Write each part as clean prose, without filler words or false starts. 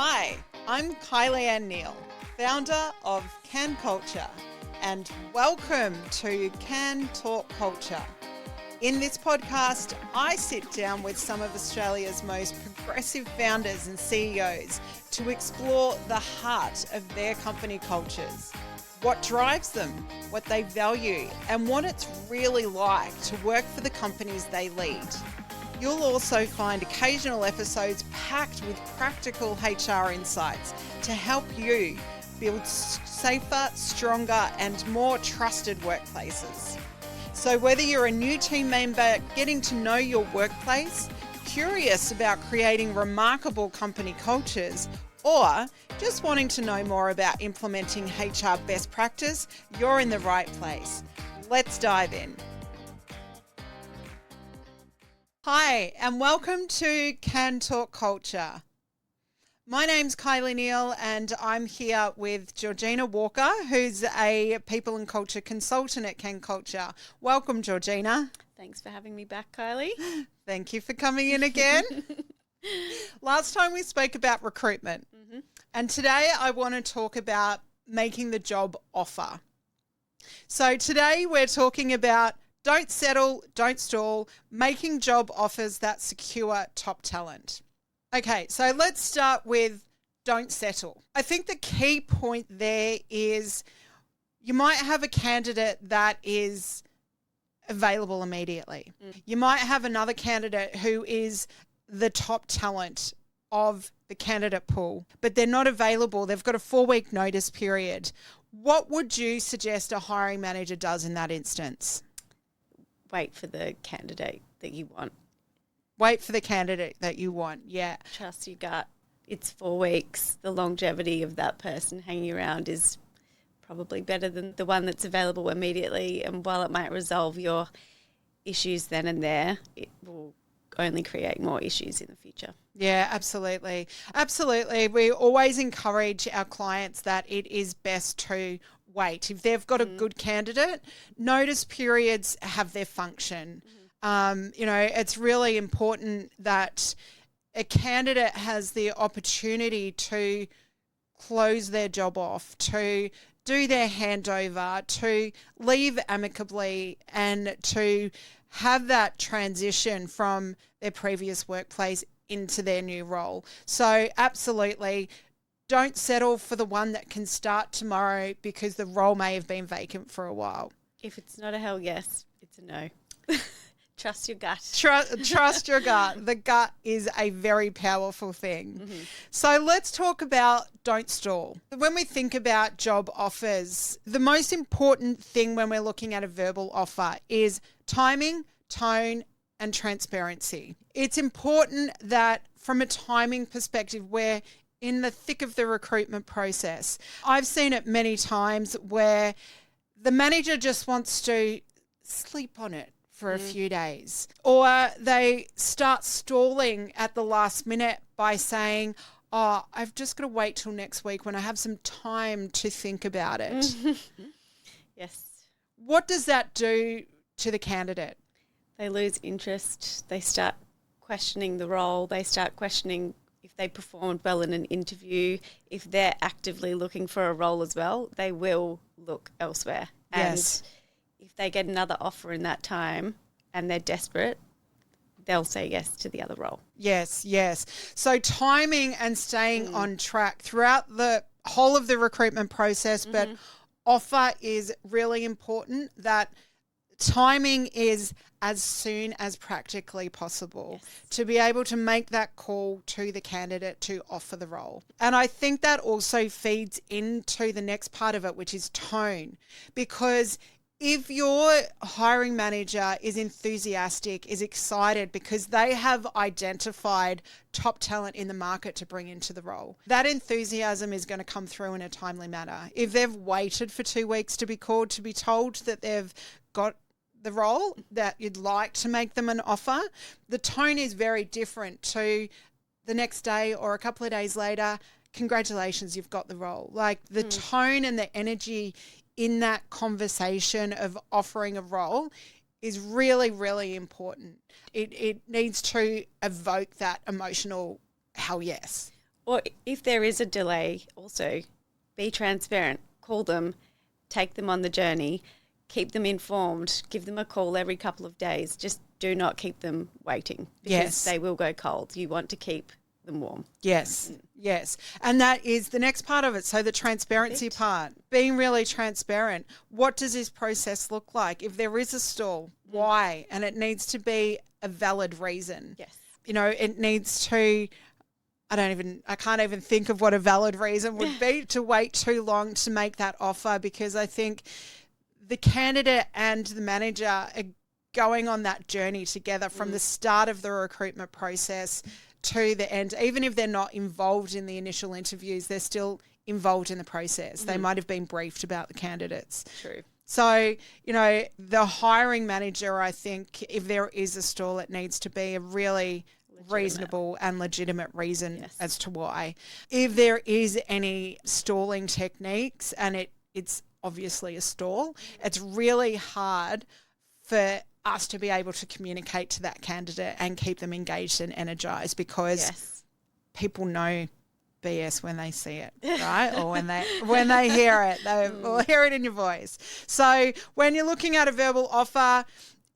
Hi, I'm Kylie Anne Neal, founder of Kan Culture, and welcome to Kan Talk Kulture. In this podcast, I sit down with some of Australia's most progressive founders and CEOs to explore the heart of their company cultures, what drives them, what they value, and what it's really like to work for the companies they lead. You'll also find occasional episodes packed with practical HR insights to help you build safer, stronger, and more trusted workplaces. So whether you're a new team member getting to know your workplace, curious about creating remarkable company cultures, or just wanting to know more about implementing HR best practice, you're in the right place. Let's dive in. Hi, and welcome to Kan Talk Culture. My name's Kylie Neal, and I'm here with Georgina Walker, who's a people and culture consultant at Kan Culture. Welcome, Georgina. Thanks for having me back, Kylie. Thank you for coming in again. Last time we spoke about recruitment, and today I want to talk about making the job offer. So today we're talking about don't settle, don't stall, making job offers that secure top talent. Okay, so let's start with don't settle. I think the key point there is you might have a candidate that is available immediately. You might have another candidate who is the top talent of the candidate pool, but they're not available. They've got a 4-week notice period. What would you suggest a hiring manager does in that instance? Wait for the candidate that you want. Wait for the candidate that you want, yeah. Trust your gut. It's 4 weeks. The longevity of that person hanging around is probably better than the one that's available immediately. And while it might resolve your issues then and there, it will only create more issues in the future. Yeah, absolutely. Absolutely. We always encourage our clients that it is best to wait. If they've got a good candidate, notice periods have their function. It's really important that a candidate has the opportunity to close their job off, to do their handover, to leave amicably, and to have that transition from their previous workplace into their new role. So absolutely, don't settle for the one that can start tomorrow because the role may have been vacant for a while. If it's not a hell yes, it's a no. Trust your gut. Trust your gut. The gut is a very powerful thing. So let's talk about don't stall. When we think about job offers, the most important thing when we're looking at a verbal offer is timing, tone, and transparency. It's important that from a timing perspective, we're in the thick of the recruitment process. I've seen it many times where the manager just wants to sleep on it for a few days, or they start stalling at the last minute by saying, oh, I've just got to wait till next week when I have some time to think about it. Yes. What does that do to the candidate? They lose interest. They start questioning the role. They start questioning if they performed well in an interview. If they're actively looking for a role as well, they will look elsewhere. Yes. And if they get another offer in that time and they're desperate, they'll say yes to the other role. Yes, yes. So timing and staying on track throughout the whole of the recruitment process, but offer is really important. That timing is as soon as practically possible to be able to make that call to the candidate to offer the role. And I think that also feeds into the next part of it, which is tone, because if your hiring manager is enthusiastic, is excited because they have identified top talent in the market to bring into the role, that enthusiasm is going to come through in a timely manner. If they've waited for 2 weeks to be called, to be told that they've got the role, that you'd like to make them an offer, the tone is very different to the next day or a couple of days later, congratulations, you've got the role. Like the tone and the energy in that conversation of offering a role is really, really important. It needs to evoke that emotional hell yes. Or if there is a delay, also be transparent. Call them, take them on the journey, keep them informed, give them a call every couple of days. Just do not keep them waiting because they will go cold. You want to keep them warm. Yes, yes. And that is the next part of it. So the transparency part, being really transparent. What does this process look like? If there is a stall, why? And it needs to be a valid reason. Yes. You know, it needs to, I can't even think of what a valid reason would be to wait too long to make that offer, because I think the candidate and the manager are going on that journey together from the start of the recruitment process to the end. Even if they're not involved in the initial interviews, they're still involved in the process. They might have been briefed about the candidates. True. So, you know, the hiring manager, I think if there is a stall, it needs to be a really reasonable and legitimate reason as to why. If there is any stalling techniques and it's obviously a stall, it's really hard for us to be able to communicate to that candidate and keep them engaged and energized, because people know BS when they see it, right? Or when they hear it, they will hear it in your voice. So when you're looking at a verbal offer,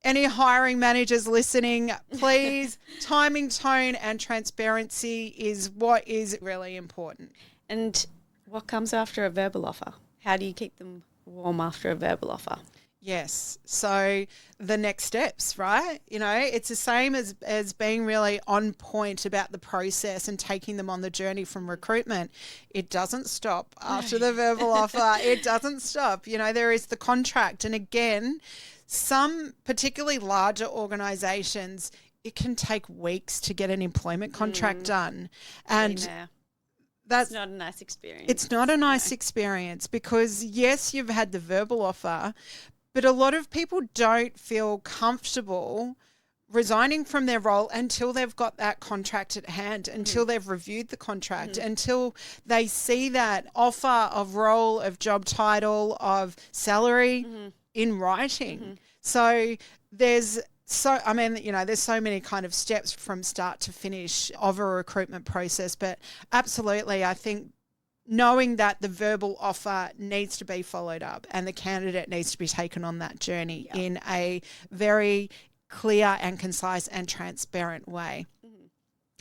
any hiring managers listening, please, timing, tone and transparency is what is really important. And what comes after a verbal offer? How do you keep them warm after a verbal offer? Yes. So the next steps, right? You know, it's the same as being really on point about the process and taking them on the journey from recruitment. It doesn't stop after the verbal offer. It doesn't stop. You know, there is the contract. And again, some particularly larger organisations, it can take weeks to get an employment contract done. And that's not a nice experience. It's not a nice experience, because yes, you've had the verbal offer, but a lot of people don't feel comfortable resigning from their role until they've got that contract at hand, until they've reviewed the contract, until they see that offer of role, of job title, of salary in writing. So there's so many kind of steps from start to finish of a recruitment process, but absolutely, I think knowing that the verbal offer needs to be followed up and the candidate needs to be taken on that journey in a very clear and concise and transparent way.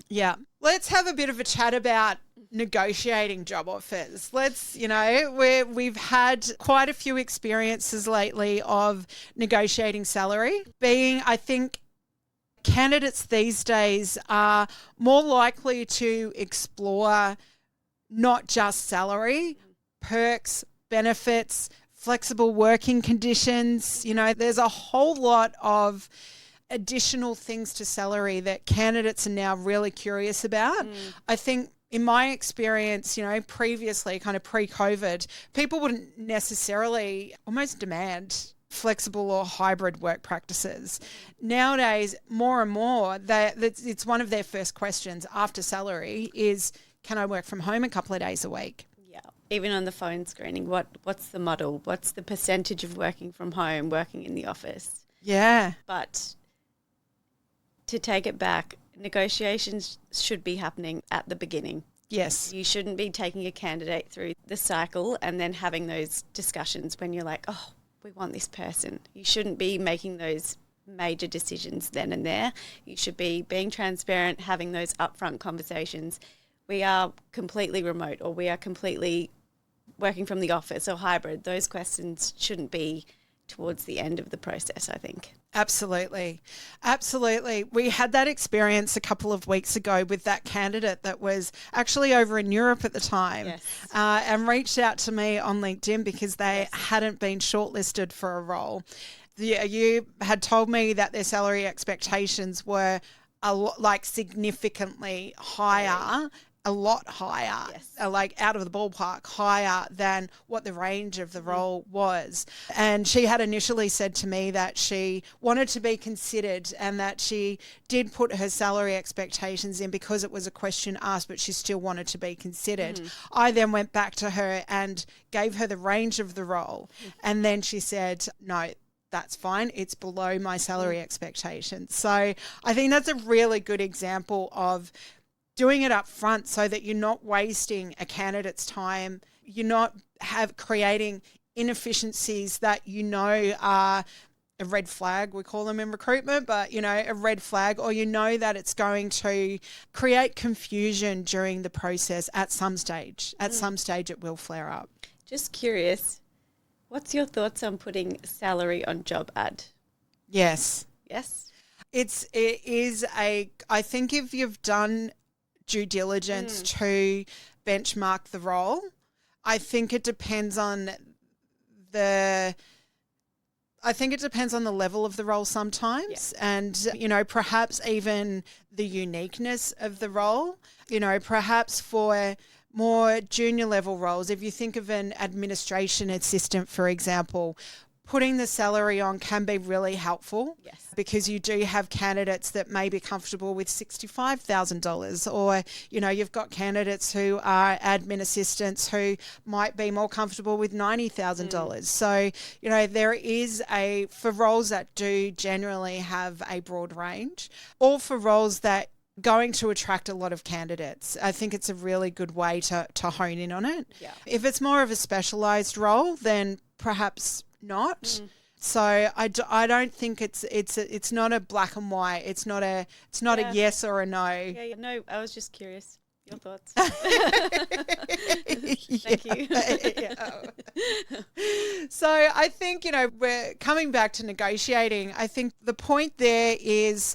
Yeah. Let's have a bit of a chat about negotiating job offers. We've had quite a few experiences lately of negotiating salary. I think candidates these days are more likely to explore not just salary, perks, benefits, flexible working conditions. You know, there's a whole lot of additional things to salary that candidates are now really curious about. I think in my experience, you know, previously, kind of pre-COVID, people wouldn't necessarily almost demand flexible or hybrid work practices. Nowadays, more and more, it's one of their first questions after salary is, can I work from home a couple of days a week? Yeah. Even on the phone screening, what's the model? What's the percentage of working from home, working in the office? Yeah. But to take it back, negotiations should be happening at the beginning. Yes. You shouldn't be taking a candidate through the cycle and then having those discussions when you're like, oh, we want this person. You shouldn't be making those major decisions then and there. You should be being transparent, having those upfront conversations. We are completely remote, or we are completely working from the office, or hybrid. Those questions shouldn't be towards the end of the process, I think. Absolutely. Absolutely. We had that experience a couple of weeks ago with that candidate that was actually over in Europe at the time, and reached out to me on LinkedIn because they hadn't been shortlisted for a role. You had told me that their salary expectations were significantly higher, a lot higher, like out of the ballpark, higher than what the range of the role was. And she had initially said to me that she wanted to be considered and that she did put her salary expectations in because it was a question asked, but she still wanted to be considered. I then went back to her and gave her the range of the role. And then she said, no, that's fine. It's below my salary expectations. So I think that's a really good example of doing it up front so that you're not wasting a candidate's time, you're not creating inefficiencies that are a red flag, we call them in recruitment, but, a red flag, or that it's going to create confusion during the process at some stage. At some stage it will flare up. Just curious, what's your thoughts on putting salary on job ad? Yes. Yes? I think if you've done due diligence to benchmark the role, I think it depends on the level of the role sometimes, and, perhaps even the uniqueness of the role. Perhaps for more junior level roles, if you think of an administration assistant, for example, putting the salary on can be really helpful. Yes. Because you do have candidates that may be comfortable with $65,000, or, you've got candidates who are admin assistants who might be more comfortable with $90,000. So, there is for roles that do generally have a broad range, or for roles that going to attract a lot of candidates, I think it's a really good way to hone in on it. Yeah. If it's more of a specialised role, then perhaps not. So I don't think it's not a black and white. It's not a yes or a no. Yeah. No, I was just curious. Your thoughts. Thank you. So I think, we're coming back to negotiating. I think the point there is,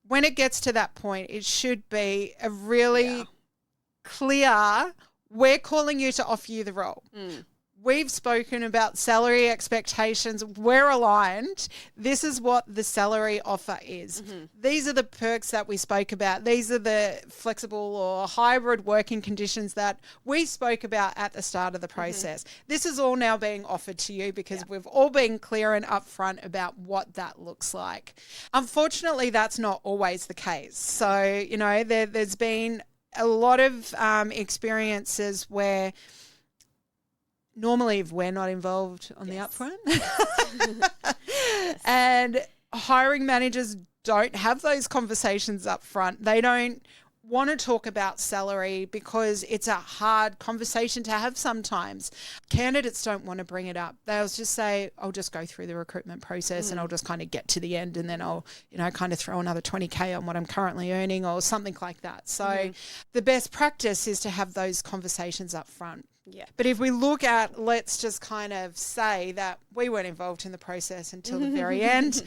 when it gets to that point, it should be a really clear, we're calling you to offer you the role. We've spoken about salary expectations. We're aligned. This is what the salary offer is. These are the perks that we spoke about. These are the flexible or hybrid working conditions that we spoke about at the start of the process. This is all now being offered to you because we've all been clear and upfront about what that looks like. Unfortunately, that's not always the case. So, there's been a lot of experiences where normally if we're not involved on the upfront and hiring managers don't have those conversations up front, they don't want to talk about salary because it's a hard conversation to have sometimes. Candidates don't want to bring it up. They'll just say, I'll just go through the recruitment process and I'll just kind of get to the end and then I'll, kind of throw another 20K on what I'm currently earning or something like that. So the best practice is to have those conversations up front. Yeah. But if we look at, let's just kind of say that we weren't involved in the process until the very end.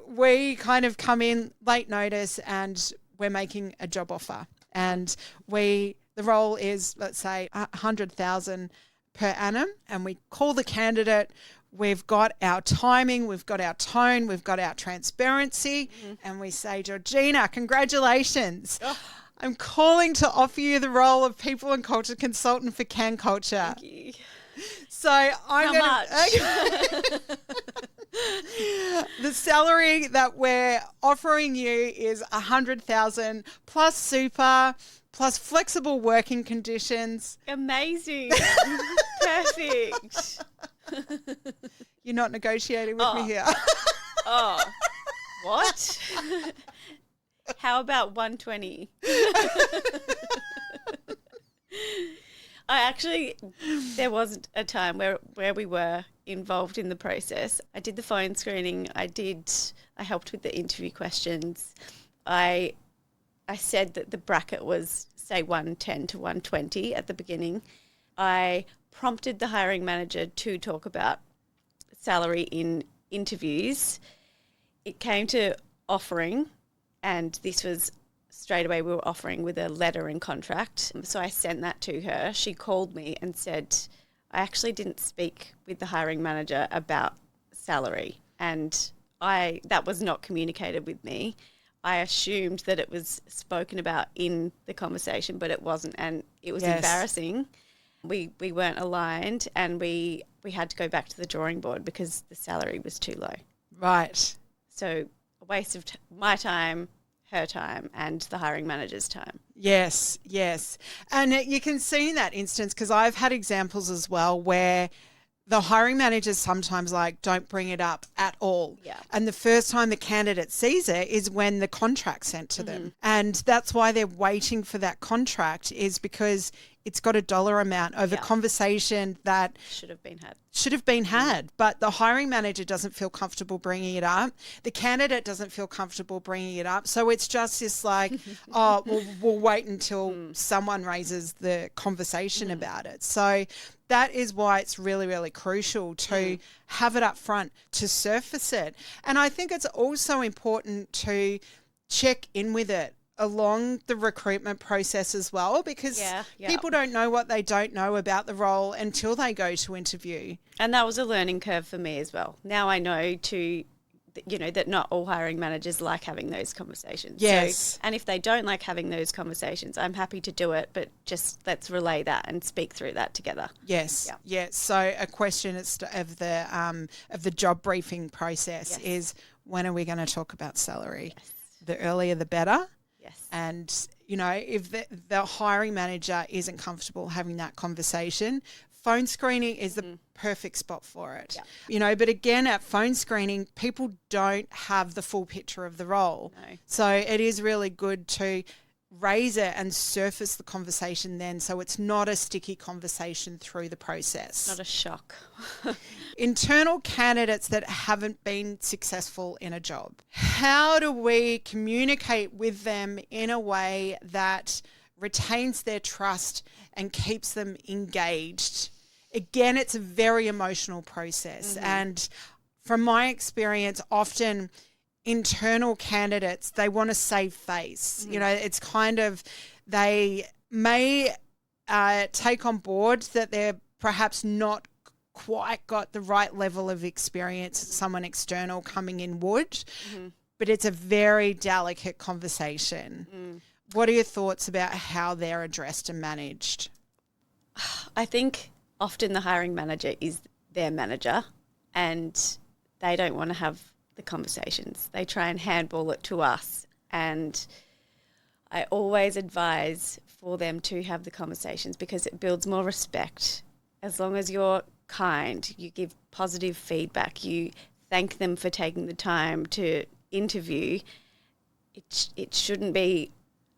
We kind of come in late notice and we're making a job offer, and the role is, let's say, 100,000 per annum, and we call the candidate. We've got our timing, we've got our tone, we've got our transparency, and we say, Georgina, congratulations. Oh. I'm calling to offer you the role of People and Culture Consultant for Kan Culture. Thank you. So I'm How much? The salary that we're offering you is 100,000 plus super, plus flexible working conditions. Amazing. Perfect. You're not negotiating with me here. What? How about 120? There wasn't a time where we were involved in the process. I did the phone screening. I helped with the interview questions. I said that the bracket was, say, 110 to 120 at the beginning. I prompted the hiring manager to talk about salary in interviews. It came to offering, and this was straight away, we were offering with a letter and contract. So I sent that to her. She called me and said, I actually didn't speak with the hiring manager about salary, and that was not communicated with me. I assumed that it was spoken about in the conversation, but it wasn't, and it was embarrassing. We weren't aligned, and we had to go back to the drawing board because the salary was too low. Right. So a waste of my time, her time, and the hiring manager's time. Yes, yes. And you can see in that instance, because I've had examples as well where the hiring managers sometimes don't bring it up at all. Yeah. And the first time the candidate sees it is when the contract's sent to them. And that's why they're waiting for that contract, is because it's got a dollar amount of a conversation that should have been had. But the hiring manager doesn't feel comfortable bringing it up. The candidate doesn't feel comfortable bringing it up. So it's just this we'll wait until someone raises the conversation about it. So that is why it's really, really crucial to have it up front, to surface it. And I think it's also important to check in with it along the recruitment process as well, because people don't know what they don't know about the role until they go to interview. And that was a learning curve for me as well. Now I know that not all hiring managers like having those conversations. Yes. So, and if they don't like having those conversations, I'm happy to do it, but just let's relay that and speak through that together. Yes. Yeah. So a question of the job briefing process is, when are we going to talk about salary? Yes. The earlier the better. Yes. And, if the hiring manager isn't comfortable having that conversation, phone screening is the perfect spot for it. Yeah. But again, at phone screening, people don't have the full picture of the role. No. So it is really good to raise it and surface the conversation then, so it's not a sticky conversation through the process. Not a shock. Internal candidates that haven't been successful in a job, how do we communicate with them in a way that retains their trust and keeps them engaged? Again, it's a very emotional process. And from my experience, often internal candidates, they want to save face. It's kind of, they may take on board that they're perhaps not quite got the right level of experience someone external coming in would, but it's a very delicate conversation. What are your thoughts about how they're addressed and managed? I think often the hiring manager is their manager and they don't want to have the conversations. They try and handball it to us, and I always advise for them to have the conversations because it builds more respect. As long as you're kind, you give positive feedback, you thank them for taking the time to interview, it shouldn't be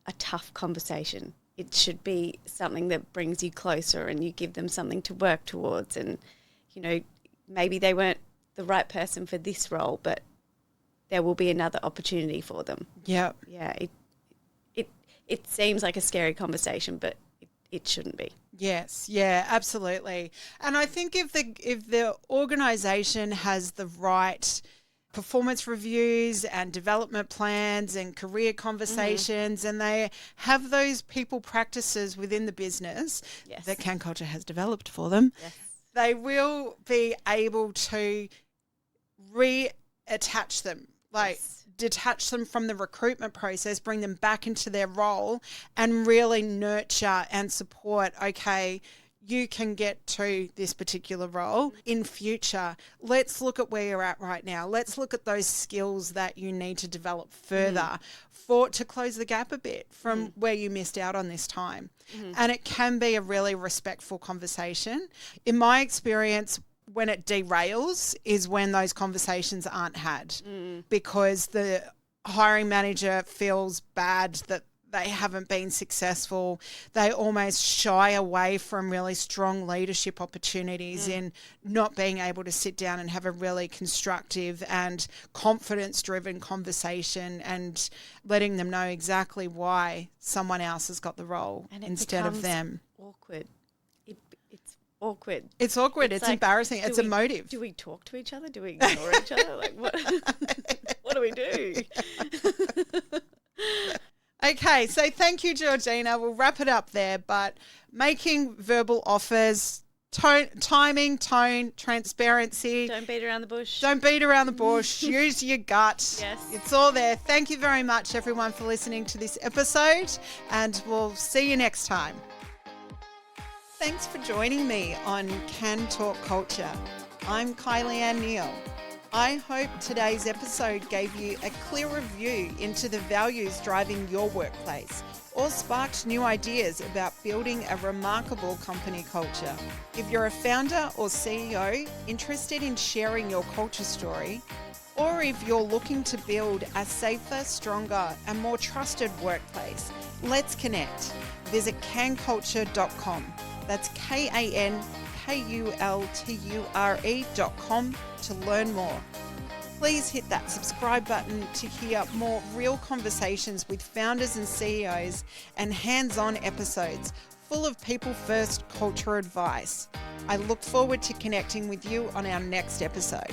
a tough conversation. It should be something that brings you closer and you give them something to work towards. And, maybe they weren't the right person for this role, but there will be another opportunity for them. Yeah. Yeah. It seems like a scary conversation, but it shouldn't be. Yes, yeah, absolutely. And I think if the organisation has the right performance reviews and development plans and career conversations, and they have those people practices within the business that Kan Culture has developed for them, they will be able to reattach them, detach them from the recruitment process, bring them back into their role and really nurture and support, okay, you can get to this particular role in future. Let's look at where you're at right now. Let's look at those skills that you need to develop further to close the gap a bit from where you missed out on this time. And it can be a really respectful conversation. In my experience, when it derails is when those conversations aren't had because the hiring manager feels bad that they haven't been successful. They almost shy away from really strong leadership opportunities in not being able to sit down and have a really constructive and confidence-driven conversation and letting them know exactly why someone else has got the role instead of them. Awkward. Awkward. It's awkward. It's embarrassing. It's emotive. Do we talk to each other? Do we ignore each other? What do we do? Okay, so thank you, Georgina. We'll wrap it up there. But making verbal offers, timing, tone, transparency. Don't beat around the bush. Don't beat around the bush. Use your gut. Yes. It's all there. Thank you very much, everyone, for listening to this episode. And we'll see you next time. Thanks for joining me on Kan Talk Culture. I'm Kylie Anne Neal. I hope today's episode gave you a clearer view into the values driving your workplace, or sparked new ideas about building a remarkable company culture. If you're a founder or CEO interested in sharing your culture story, or if you're looking to build a safer, stronger, and more trusted workplace, let's connect. Visit kanculture.com. That's KANKULTURE.com to learn more. Please hit that subscribe button to hear more real conversations with founders and CEOs and hands-on episodes full of people-first culture advice. I look forward to connecting with you on our next episode.